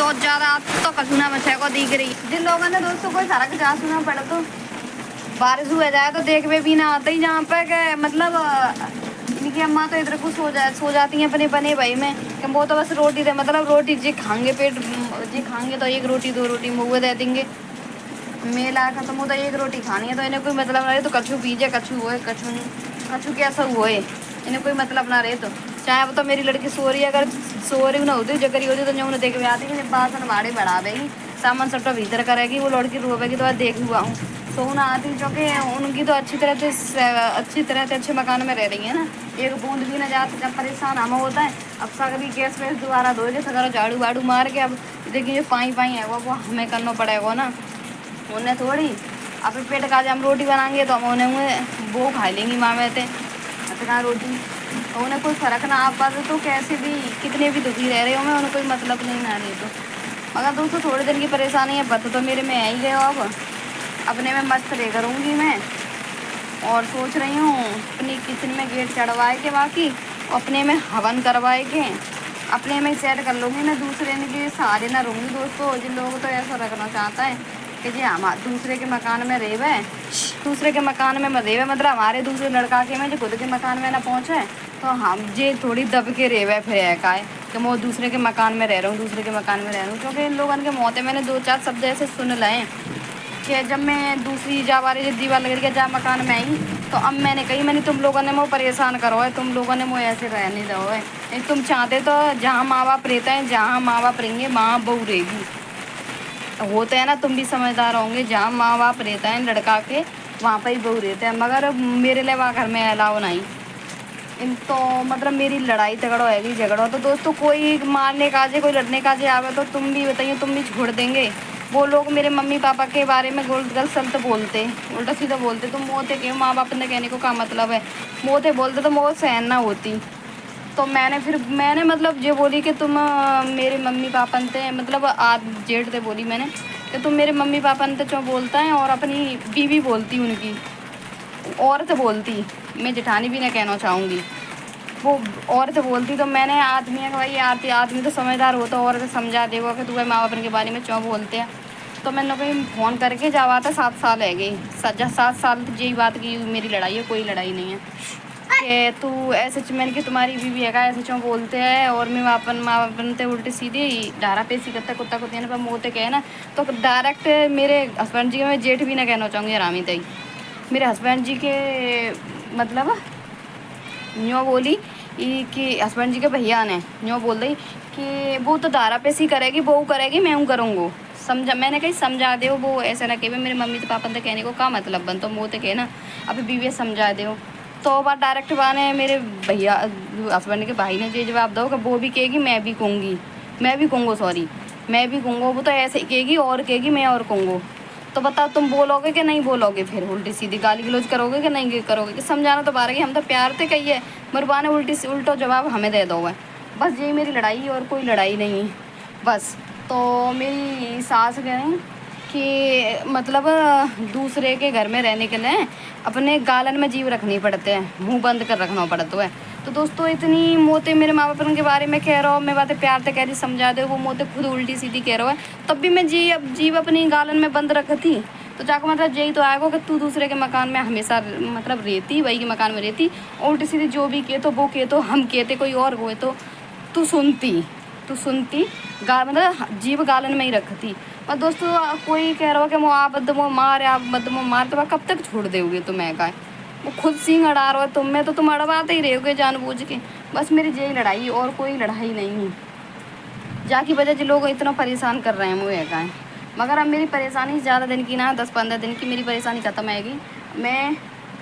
और ज्यादा तो कसूना बच्चे को दिख रही। जिन लोगों ने दोस्तों कोई सड़क जा सुना पड़ा तो बारिश हुआ जाए तो देख भी ना आते ही जहाँ पे के मतलब इनकी अम्मा तो इधर को सो जाती हैं अपने बने भाई में कि वो तो बस रोटी दे मतलब रोटी जी खाएंगे पेट जी खाएंगे तो एक रोटी दो रोटी मुँह दे देंगे। मेला खत्म होता है एक रोटी खानी है तो इन्हें कोई मतलब ना रहे तो कछू पीजे कछू हुए कछू नहीं कछू कैसा हुए इन्हें कोई मतलब ना रहे तो चाहे वो तो मेरी लड़की सो रही है अगर सो रही ना होती जगरी होती तो उन्हें देख भी आती कि बासन भाड़े बढ़ावेगी सामान सबटा भीतर करेगी वो लड़की रोवेगी तो देख हुआ हूँ सोना आती क्योंकि उनकी तो अच्छी तरह से अच्छे मकान में रह रही है ना एक बूंद भी ना जाती जब परेशान हमें होता है। अब सगरी गैस वैस दोबारा धोएगे सगरा झाड़ू वाड़ू मार के अब देखिए जो पाई है वो हमें करना पड़ेगा ना उन्हें थोड़ी अब पेट का हम रोटी बनाएंगे तो हम उन्हें वो खा लेंगी माँ में थे कहाँ रोटी तो उन्हें कोई फ़र्क ना आ पाता तो कैसे भी कितने भी दुखी रह रहे हो मैं उन्हें कोई मतलब नहीं ना रही तो मगर दोस्तों थोड़े दिन की परेशानी है बत तो मेरे में आ ही गए अब अपने में मस्त रह करूँगी मैं और सोच रही हूँ अपनी किचन में गेट चढ़वाए के बाकी अपने में हवन करवाए के अपने में सेट कर लूँगी मैं दूसरे के सहारे ना रहूँगी दोस्तों। जिन लोगों को तो ऐसा रखना चाहता है कि जी हम दूसरे के मकान में रेवे दूसरे के मकान में रेवे मतलब हमारे दूसरे लड़का के में जो खुद के मकान में ना पहुँचे तो हम जे थोड़ी दब के रेवे फिर का है कि मैं दूसरे के मकान में रह रहा हूँ दूसरे के मकान में रह रहा हूँ क्योंकि इन लोगों के मौतें मैंने 2-4 शब्द ऐसे सुन लाए कि जब मैं दूसरी जा वाली दीवार लग रही जा मकान में आई तो अब मैंने कही मैंने तुम लोगों ने मुझे परेशान करो है तुम लोगों ने मुझे ऐसे रहने दो है तुम चाहते तो जहाँ माँ बाप रहते हैं जहाँ माँ बाप रहेंगे वहाँ बहू रहेगी होता है ना तुम भी समझदार होंगे जहाँ माँ बाप रहता है लड़का के वहाँ पर ही बहू रहते हैं मगर मेरे लिए वहाँ घर में अलाव नहीं इन तो मतलब मेरी लड़ाई झगड़ो है झगड़ो तो दोस्तों कोई मारने का जे कोई लड़ने का जे आवे तो तुम भी बताइए तुम भी छोड़ देंगे। वो लोग मेरे मम्मी पापा के बारे में गलत सलत बोलते उल्टा सीधा बोलते तुम मोते क्यों माँ बाप ने कहने को क्या मतलब है मोते बोलते तो मोह सहन ना होती तो मैंने मतलब ये बोली कि तुम मेरे मम्मी पापा थे मतलब आज जेठ थे बोली मैंने कि तुम मेरे मम्मी पापा ने तो बोलता है और अपनी बीवी बोलती उनकी औरत बोलती मैं जेठानी भी ना कहना चाहूँगी वो औरत बोलती तो मैंने आदमी है भाई आदमी तो समझदार हो तो औरत समझा देगा कि तुम्हें माँ बाप के बारे में क्यों बोलते हैं तो मैंने कोई फ़ोन करके जब आता 7 साल है गई 7 साल यही बात की मेरी लड़ाई है कोई लड़ाई नहीं है कि तू ऐसे मैंने कि तुम्हारी बीवी है ऐसे क्यों बोलते हैं और मैं माँ बापन ते उल्टी सीधी डारा पेशी करता कुत्ता कुत्ते पर मोते कहे ना तो डायरेक्ट मेरे हस्बैंड जी के मैं जेठ भी ना कहना चाहूँगी आरामी तई मेरे हस्बैंड जी के मतलब यूँ बोली कि हस्बैंड जी के भैया ने यूँ बोल रही कि वो तो दारा पेशी करेगी वो करेगी मैं करूँगा समझा मैंने कहीं समझा दे वो ऐसा ना कहे मेरे मम्मी तो पापा तो कहने को क्या मतलब बन तो मुँह तो कहे ना अभी बीवी समझा दो तो बात डायरेक्ट बाने मेरे भैया हस्बैंड के भाई ने जो जवाब दो कि वो भी कहेगी मैं भी कहूँगा सॉरी मैं भी कहूँगा वो तो ऐसे कहेगी और कहेगी मैं और कहूँगा तो बताओ तुम बोलोगे कि नहीं बोलोगे फिर उल्टी सीधी गाली गलौज करोगे कि नहीं करोगे कि समझाना तो बारह हम तो प्यार से कहिए मरबाने उल्टो जवाब हमें दे दोगे बस यही मेरी लड़ाई और कोई लड़ाई नहीं बस। तो मेरी सास कहें कि मतलब दूसरे के घर में रहने के लिए अपने गालन में जीव रखनी पड़ते हैं मुंह बंद कर रखना पड़ता है। तो दोस्तों इतनी मोते मेरे माँ बाप के बारे में कह रहा हूँ मैं बातें प्यार से कह रही समझा दे वो मोते खुद उल्टी सीधी कह रहा है तब भी मैं जीव अपनी गालन में बंद रखी थी तो जाकर मतलब यही तो आएगा कि तू दूसरे के मकान में हमेशा मतलब रहती वही के मकान में रहती उल्टी सीधी जो भी कहे तो वो कहे तो हम कहते कोई और हुए तो तू सुनती मतलब जीव गालन में ही रखती। और दोस्तों कोई कह रहा हो कि वो आप बदमो मार तो कब तक छोड़ दोगे तुम्हें का वो खुद सिंह अड़ा रहा है तुम में तो तुम अड़वाते ही रहोगे जानबूझ के बस मेरी यही लड़ाई और कोई लड़ाई नहीं है जाकी वजह से लोग इतना परेशान कर रहे हैं मुझे का मगर अब मेरी परेशानी ज़्यादा दिन की ना 10-15 दिन की मेरी परेशानी ख़त्म आएगी मैं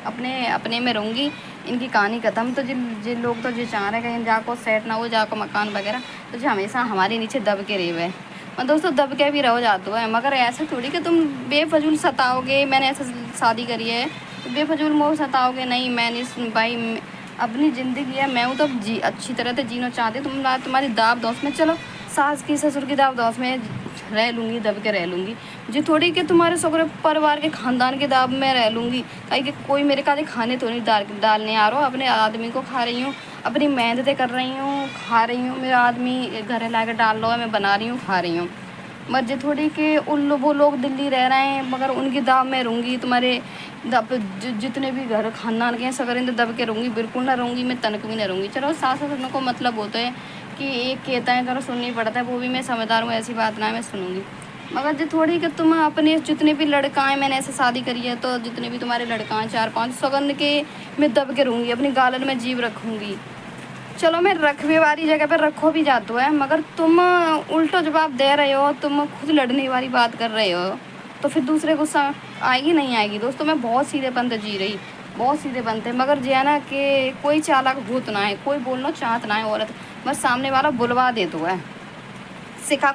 अपने में रहूँगी इनकी कहानी ख़त्म। तो जिन लोग तो जो चाह रहे हैं कहीं जाको सेट ना हो जाको मकान वगैरह तो जो हमेशा हमारे नीचे दब के रहे हुए और दोस्तों दब के भी रहो जाते है मगर ऐसे थोड़ी कि तुम बेफजूल सताओगे मैंने ऐसे शादी करी है तो बेफजूल मोह सताओगे नहीं मैंने भाई अपनी ज़िंदगी है मैं हूँ तो अच्छी तरह से जीना चाहती तुम्हारी दाब दोस्त में चलो सास की ससुर की दाब दोस्त में रह लूँगी दब के रह लूँगी जी थोड़ी कि तुम्हारे सगरे परिवार के ख़ानदान के दाब में रह लूँगी ताकि कोई मेरे का खाने तो नहीं डालने आ रहा हो अपने आदमी को खा रही हूँ अपनी मेहनतें कर रही हूँ, खा रही हूँ। मेरा आदमी घर ला के डाल लो है, मैं बना रही हूँ, खा रही हूँ। मर्जी थोड़ी कि वो लोग दिल्ली रह रहे हैं मगर उनकी दाव में रहूँगी। तुम्हारे जितने भी घर खानदान के हैं सगर दब के रहूँगी, बिल्कुल ना रहूँगी, मैं तनक भी ना रहूँगी। चलो सास ससुर को मतलब होता है कि एक कहता है करो सुननी पड़ता है, वो भी मैं समझदार हूँ, ऐसी बात ना है, मैं सुनूंगी। मगर जो थोड़ी कि तुम अपने जितने भी लड़का हैं, मैंने ऐसे शादी करी है तो जितने भी तुम्हारे लड़का हैं 4-5 सगन के मैं दब के रहूँगी, अपनी गालन में जीव रखूँगी। चलो मैं रखवे वाली जगह पर रखो भी जातो है मगर तुम उल्टो जवाब दे रहे हो, तुम खुद लड़ने वाली बात कर रहे हो तो फिर दूसरे गुस्सा आएगी नहीं आएगी। दोस्तों मैं बहुत सीधेपन जी रही, बहुत सीधेपन थे मगर जो है ना कि कोई चालाक भूत ना है, कोई बोलना चाहत ना है औरत, बस सामने वाला बुलवा दे तो है,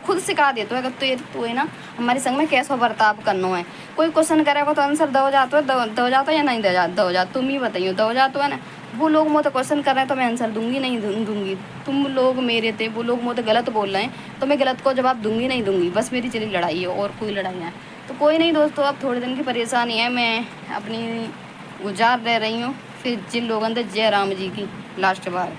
खुद सिखा दे तो है कि तू है ना हमारे संग में कैसा बर्ताव करना है। कोई क्वेश्चन करेगा तो आंसर दो जातो है, दो जातो या नहीं दो जा तुम ही बताइयो, दो जातो है ना। वो लोग मुझे क्वेश्चन कर रहे हैं तो मैं आंसर दूंगी नहीं दूंगी। तुम लोग मेरे थे, वो लोग मुझे गलत बोल रहे हैं तो मैं गलत को जवाब दूंगी नहीं दूंगी, बस मेरी चली लड़ाई है और कोई लड़ाई है तो कोई नहीं। दोस्तों अब थोड़े दिन की परेशानी है, मैं अपनी गुजार रह रही हूँ। फिर जिन लोगों ने जय राम जी की लास्ट बार।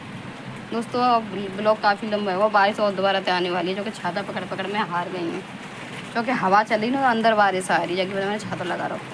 दोस्तों अब ब्लॉग काफ़ी लंबा है, वो बारिश और दोबारा से आने वाली है जो कि छाता पकड़ पकड़ मैं हार गई हूँ क्योंकि हवा चली ना अंदर बारिश आ रही है, जबकि मैंने छाता लगा रखा।